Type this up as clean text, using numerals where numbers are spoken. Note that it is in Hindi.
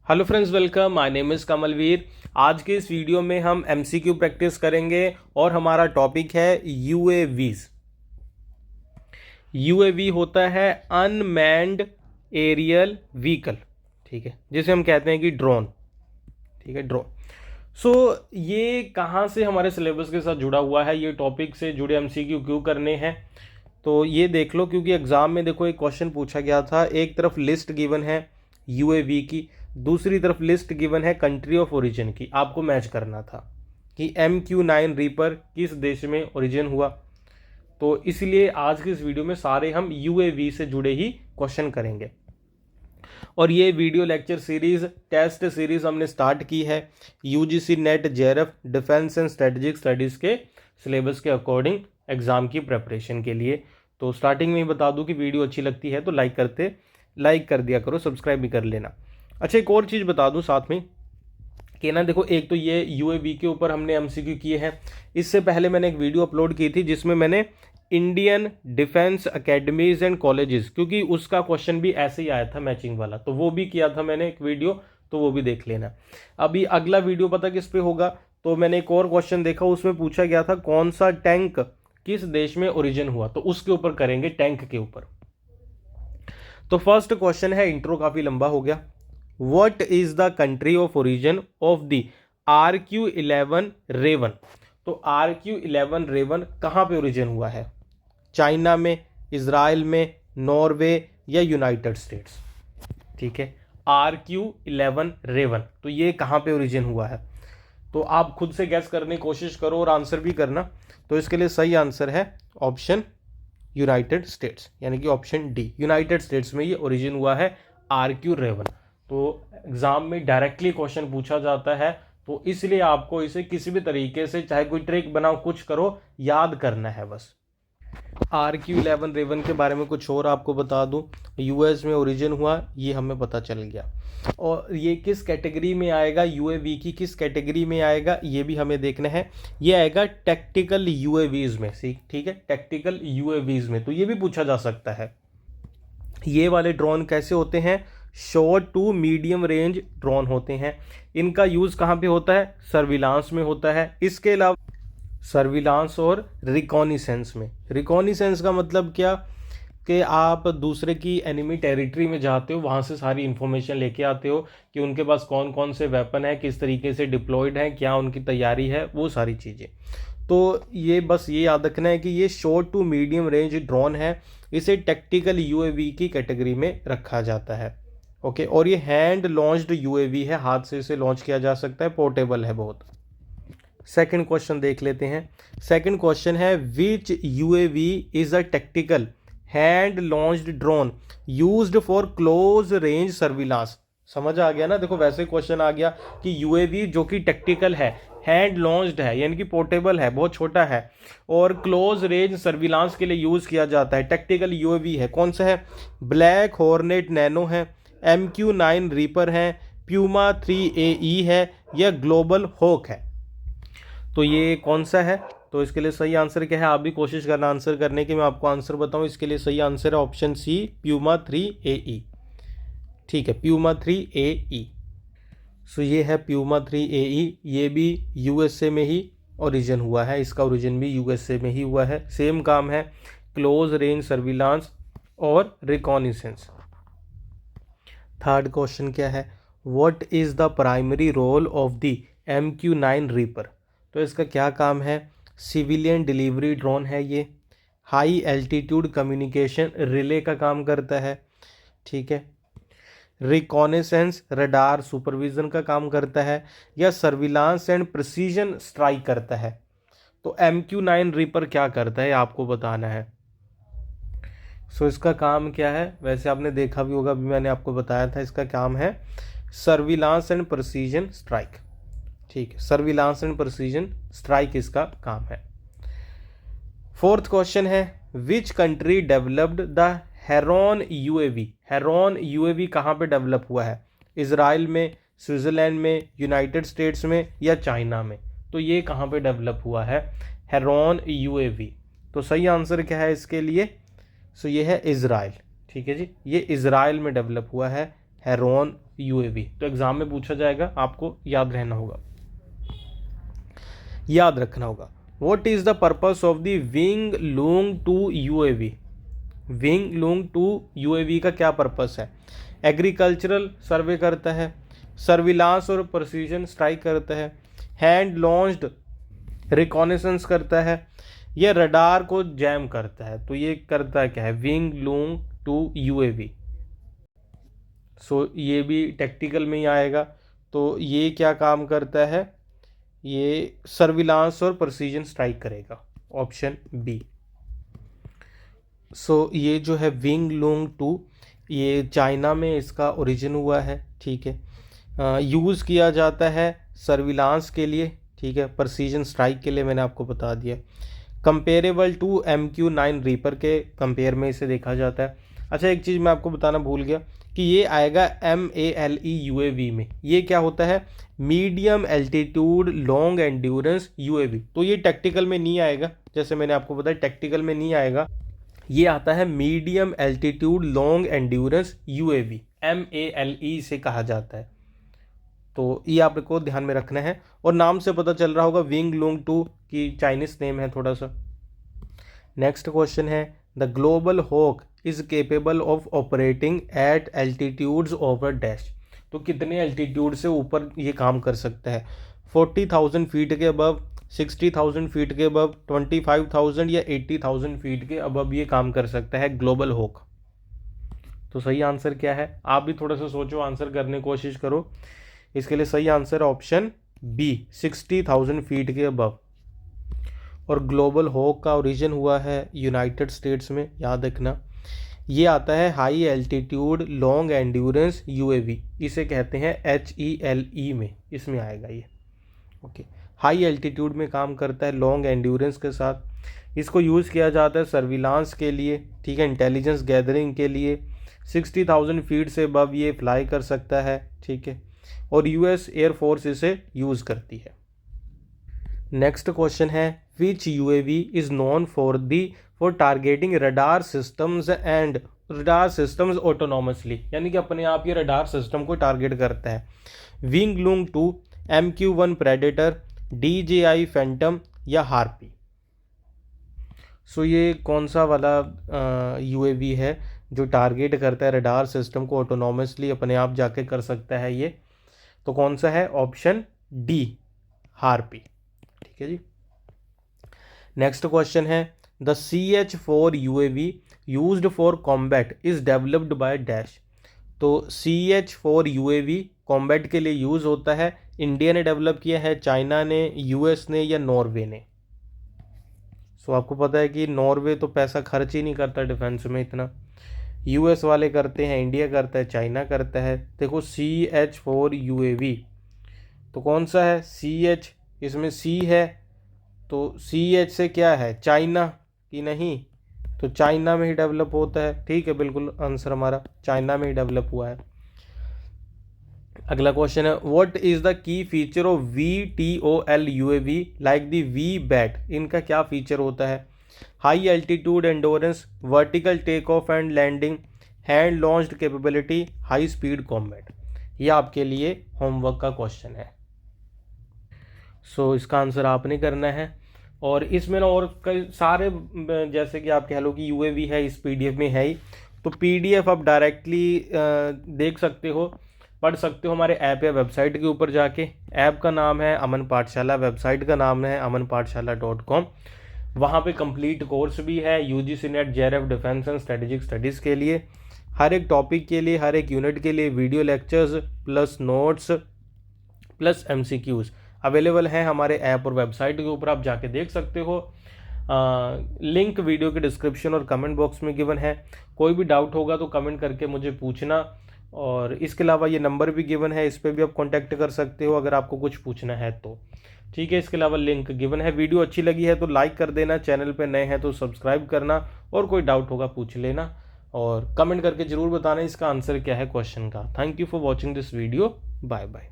Hello friends, welcome. My name is Kamalveer. आज के इस वीडियो में हम एमसीक्यू प्रैक्टिस करेंगे और हमारा टॉपिक है यूएवीज। यूएवी होता है अनमैन्ड एरियल व्हीकल, ठीक है, जिसे हम कहते हैं कि ड्रोन। ठीक है, ड्रोन। सो ये कहाँ से हमारे सिलेबस के साथ जुड़ा हुआ है, ये टॉपिक से जुड़े एमसीक्यू क्यों करने हैं, तो ये देख लो। क्योंकि एग्जाम में देखो एक क्वेश्चन पूछा गया था, एक तरफ लिस्ट गिवन है यूएवी की, दूसरी तरफ लिस्ट गिवन है कंट्री ऑफ ओरिजिन की। आपको मैच करना था कि MQ-9 रीपर किस देश में ओरिजिन हुआ। तो इसलिए आज की इस वीडियो में सारे हम यूएवी से जुड़े ही क्वेश्चन करेंगे। और ये video lecture series, test series हमने स्टार्ट की है UGC NET JRF defence and strategic studies के सिलेबस के अकॉर्डिंग एग्ज़ाम की प्रिपरेशन के लिए। तो स्टार्टिंग में ही बता दूं कि वीडियो अच्छी लगती है तो लाइक कर दिया करो, सब्सक्राइब भी कर लेना। अच्छा, एक और चीज़ बता दूं साथ में कि ना देखो, एक तो ये यूएवी के ऊपर हमने एमसीक्यू किए हैं। इससे पहले मैंने एक वीडियो अपलोड की थी जिसमें मैंने Indian defence academies and colleges, क्योंकि उसका क्वेश्चन भी ऐसे ही आया था मैचिंग वाला, तो वो भी किया था मैंने एक वीडियो, तो वो भी देख लेना। अभी अगला वीडियो पता किस पे होगा, तो मैंने एक और क्वेश्चन देखा, उसमें पूछा गया था कौन सा टैंक किस देश में ओरिजिन हुआ, तो उसके ऊपर करेंगे, टैंक के ऊपर। तो फर्स्ट क्वेश्चन है, इंट्रो काफी लंबा हो गया। What is the country of origin of the RQ-11 Raven. तो RQ-11 रेवन कहाँ पे ओरिजिन हुआ है? चाइना में, इजराइल में, नॉर्वे या यूनाइटेड स्टेट्स। ठीक है, RQ-11 रेवन, तो ये कहाँ पे ओरिजिन हुआ है? तो आप खुद से गैस करने की कोशिश करो और आंसर भी करना। तो इसके लिए सही आंसर है ऑप्शन यूनाइटेड स्टेट्स, यानी कि ऑप्शन डी, यूनाइटेड स्टेट्स में ये ओरिजिन हुआ है RQ-11। तो एग्जाम में डायरेक्टली क्वेश्चन पूछा जाता है, तो इसलिए आपको इसे किसी भी तरीके से, चाहे कोई ट्रिक बनाओ, कुछ करो, याद करना है बस। RQ-11 रेवन के बारे में कुछ और आपको बता दूं, यूएस में ओरिजिन हुआ, ये हमें पता चल गया। और ये किस कैटेगरी में आएगा, यूएवी की किस कैटेगरी में आएगा, ये भी हमें देखना है। ये आएगा टैक्टिकल यूएवीज में, ठीक है, टैक्टिकल यूएवीज में। तो ये भी पूछा जा सकता है। ये वाले ड्रोन कैसे होते हैं? Short to medium range drone होते हैं। इनका यूज़ कहाँ पे होता है? सर्विलांस में होता है। इसके अलावा सर्विलांस और रिकॉनिसेंस में। रिकॉनिसेंस का मतलब क्या कि आप दूसरे की एनिमी टेरिटरी में जाते हो, वहाँ से सारी इन्फॉर्मेशन लेके आते हो कि उनके पास कौन कौन से वेपन है, किस तरीके से डिप्लॉयड हैं, क्या उनकी तैयारी है, वो सारी चीज़ें। तो ये बस ये याद रखना है कि ये short to medium range drone है, इसे टैक्टिकल यूएवी की कैटेगरी में रखा जाता है। ओके, और ये हैंड लॉन्च्ड यूएवी है, हाथ से इसे लॉन्च किया जा सकता है, पोर्टेबल है बहुत। सेकंड क्वेश्चन देख लेते हैं। सेकंड क्वेश्चन है, which UAV is a tactical hand launched drone used for close range surveillance. समझ आ गया ना? देखो, वैसे क्वेश्चन आ गया कि यूएवी जो कि टैक्टिकल है, हैंड लॉन्च्ड है, यानी कि पोर्टेबल है, बहुत छोटा है, और क्लोज रेंज सर्विलांस के लिए यूज किया जाता है, टैक्टिकल यूएवी है, कौन सा है? ब्लैक हॉर्नेट नैनो है, MQ-9 रीपर है, प्यूमा 3AE है, या ग्लोबल होक है। तो ये कौन सा है? तो इसके लिए सही आंसर क्या है? आप भी कोशिश करना आंसर करने की, मैं आपको आंसर बताऊं। इसके लिए सही आंसर है ऑप्शन सी, प्यूमा 3AE। ठीक है, प्यूमा 3AE। सो ये है प्यूमा 3AE। ये भी यूएसए में ही ओरिजिन हुआ है, इसका ओरिजिन भी यूएसए में ही हुआ है। सेम काम है, क्लोज रेंज सर्विलांस और रिकॉनिसेंस। थर्ड क्वेश्चन क्या है? What is the primary role of the MQ-9 Reaper. तो इसका क्या काम है? सिविलियन डिलीवरी ड्रोन है ये, हाई एल्टीट्यूड कम्युनिकेशन रिले का काम करता है, ठीक है, रिकॉनेसेंस रडार सुपरविजन का काम करता है, या सर्विलांस एंड प्रिसीजन स्ट्राइक करता है। तो MQ-9 रीपर क्या करता है आपको बताना है। सो इसका काम क्या है? वैसे आपने देखा भी होगा, अभी मैंने आपको बताया था, इसका काम है सर्विलांस एंड प्रिसीजन स्ट्राइक। ठीक है, सर्विलांस एंड प्रिसीजन स्ट्राइक इसका काम है। फोर्थ क्वेश्चन है, which country developed the heron UAV. Heron UAV कहाँ पे डेवलप हुआ है? इजराइल में, स्विट्जरलैंड में, यूनाइटेड स्टेट्स में, या चाइना में। तो ये कहाँ पे डेवलप हुआ है हेरॉन यूएवी? तो सही आंसर क्या है इसके लिए? सो ये है इजराइल। ठीक है जी, ये इजराइल में डेवलप हुआ है हेरॉन यूएवी। तो एग्जाम में पूछा जाएगा, आपको याद रहना होगा, याद रखना होगा। What is the purpose of the wing Loong 2 UAV? Wing Loong 2 UAV का क्या पर्पस है? एग्रीकल्चरल सर्वे करता है, सर्विलांस और प्रिसीजन स्ट्राइक करता है, हैंड लॉन्च्ड रिकॉनेसेंस करता है, या रडार को जैम करता है? तो ये करता क्या है विंग लूंग 2 यूएवी? सो ये भी टैक्टिकल में ही आएगा। तो ये क्या काम करता है? ये सर्विलांस और प्रिसीजन स्ट्राइक करेगा, ऑप्शन बी। सो ये जो है विंग लूंग 2, ये चाइना में इसका ओरिजिन हुआ है, ठीक है। यूज़ किया जाता है सर्विलांस के लिए, ठीक है, प्रिसीजन स्ट्राइक के लिए मैंने आपको बता दिया। कंपेरेबल टू MQ-9 रीपर के कंपेयर में इसे देखा जाता है। अच्छा, एक चीज़ मैं आपको बताना भूल गया कि ये आएगा MALE UAV में। ये क्या होता है? Medium altitude long endurance UAV। तो ये टैक्टिकल में नहीं आएगा, जैसे मैंने आपको बताया टैक्टिकल में नहीं आएगा। ये आता है medium altitude long endurance UAV, MALE से कहा जाता है। तो ये आपको ध्यान में रखना है। और नाम से पता चल रहा होगा विंग लूंग 2 की चाइनीज नेम है थोड़ा सा। नेक्स्ट क्वेश्चन है, the Global Hawk is capable of operating at altitudes over dash. तो कितने एल्टीट्यूड से ऊपर ये काम कर सकता है? 40,000 फीट के अबव, 60,000 फीट के अबव, 25,000 या 80,000 फीट के अबव ये काम कर सकता है ग्लोबल हॉक। तो सही आंसर क्या है? आप भी थोड़ा सा सोचो, आंसर करने की कोशिश करो। इसके लिए सही आंसर ऑप्शन बी, 60,000 फीट के अबव। और ग्लोबल हॉक का ओरिजिन हुआ है यूनाइटेड स्टेट्स में, याद रखना। ये आता है high altitude long endurance UAV, इसे कहते हैं HELE में, इसमें आएगा ये। ओके, हाई एल्टीट्यूड में काम करता है लॉन्ग एंड्योरेंस के साथ। इसको यूज़ किया जाता है सर्विलांस के लिए, ठीक है, इंटेलिजेंस गैदरिंग के लिए। 60,000 फीट से अबव ये फ्लाई कर सकता है, ठीक है, और US एयरफोर्स इसे यूज़ करती है। नेक्स्ट क्वेश्चन है, विच UAV is known for targeting radar systems and radar systems autonomously, यानी कि अपने आप ये रडार सिस्टम को टारगेट करता है? Wing Loong 2, MQ-1 predator, DJI Phantom या हार्पी? सो ये कौन सा वाला UAV है जो टारगेट करता है रडार सिस्टम को ऑटोनॉमसली, अपने आप जाके कर सकता है ये? तो कौन सा है? ऑप्शन डी, हार्पी, ठीक है जी। नेक्स्ट क्वेश्चन है, the CH-4 UAV used for combat is developed by dash. तो CH-4 UAV कॉम्बैट के लिए यूज़ होता है, इंडिया ने डेवलप किया है, चाइना ने, US ने, या नॉर्वे ने? सो आपको पता है कि नॉर्वे तो पैसा खर्च ही नहीं करता डिफेंस में इतना, US वाले करते हैं, इंडिया करता है, चाइना करता है। देखो CH-4 UAV तो कौन सा है? CH, इसमें C है, तो CH से क्या है? चाइना की नहीं, तो चाइना में ही डेवलप होता है, ठीक है, बिल्कुल आंसर हमारा चाइना में ही डेवलप हुआ है। अगला क्वेश्चन है, what is the key feature of VTOL UAV like the VBAT? इनका क्या फीचर होता है? High altitude endurance, vertical take off and landing, hand launched capability, high speed combat? यह आपके लिए होमवर्क का क्वेश्चन है। सो इसका आंसर आपने करना है। और इसमें ना और कई सारे, जैसे कि आप कह लो कि UAV है, इस PDF में है ही, तो PDF आप डायरेक्टली देख सकते हो, पढ़ सकते हो हमारे ऐप या वेबसाइट के ऊपर जाके। ऐप का नाम है अमन पाठशाला, वेबसाइट का नाम है amanpathshala.com। वहाँ पे कंप्लीट कोर्स भी है UGC net JRF defence and strategic studies के लिए, हर एक टॉपिक के लिए, हर एक यूनिट के लिए video lectures plus notes plus MCQs available हैं हमारे ऐप और वेबसाइट के ऊपर, आप जाके देख सकते हो। लिंक वीडियो के डिस्क्रिप्शन और कमेंट बॉक्स में गिवन है। कोई भी डाउट होगा तो कमेंट करके मुझे पूछना। और इसके अलावा ये नंबर भी गिवन है, इस पर भी आप कांटेक्ट कर सकते हो अगर आपको कुछ पूछना है तो, ठीक है। इसके अलावा लिंक गिवन है। वीडियो अच्छी लगी है तो लाइक कर देना, चैनल पे नए हैं तो सब्सक्राइब करना, और कोई डाउट होगा पूछ लेना, और कमेंट करके ज़रूर बताना इसका आंसर क्या है क्वेश्चन का। Thank you for watching this video, bye bye.